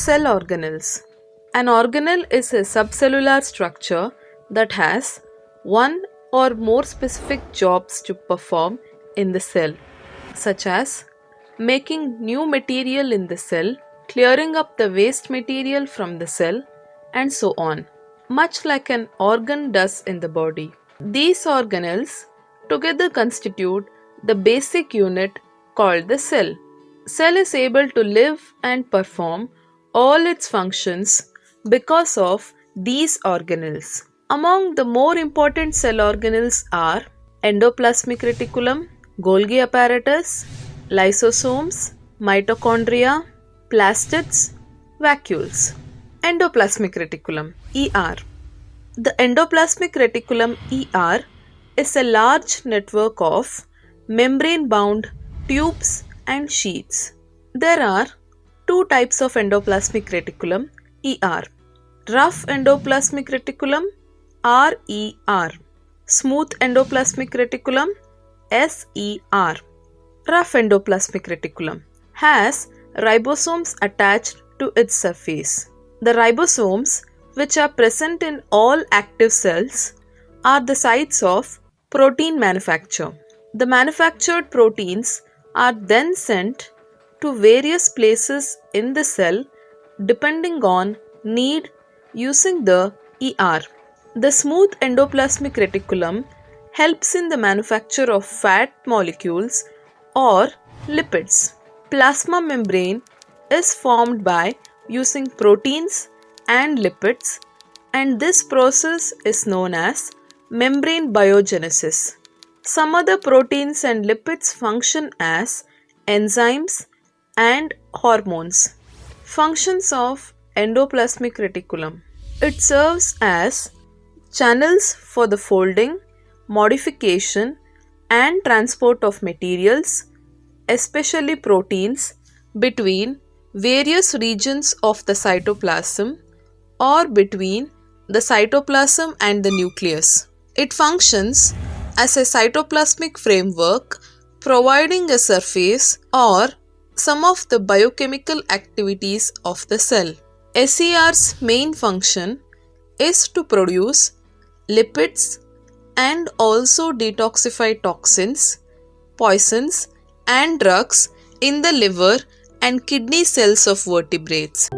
Cell organelles. An organelle is a subcellular structure that has one or more specific jobs to perform in the cell, such as making new material in the cell, clearing up the waste material from the cell, and so on, much like an organ does in the body. These organelles together constitute the basic unit called the cell. Cell is able to live and perform all its functions because of these organelles. Among the more important cell organelles are endoplasmic reticulum, Golgi apparatus, lysosomes, mitochondria, plastids, vacuoles. Endoplasmic reticulum ER. The endoplasmic reticulum ER is a large network of membrane-bound tubes and sheaths. There are two types of endoplasmic reticulum ER: rough endoplasmic reticulum (RER), smooth endoplasmic reticulum (SER). Rough endoplasmic reticulum has ribosomes attached to its surface. The ribosomes, which are present in all active cells, are the sites of protein manufacture. The manufactured proteins are then sent to various places in the cell depending on need using the ER. The smooth endoplasmic reticulum helps in the manufacture of fat molecules or lipids. Plasma membrane is formed by using proteins and lipids, and this process is known as membrane biogenesis. Some other proteins and lipids function as enzymes and hormones. Functions of endoplasmic reticulum. It serves as channels for the folding, modification, and transport of materials, especially proteins, between various regions of the cytoplasm or between the cytoplasm and the nucleus. It functions as a cytoplasmic framework, providing a surface or some of the biochemical activities of the cell. SER's main function is to produce lipids and also detoxify toxins, poisons, and drugs in the liver and kidney cells of vertebrates.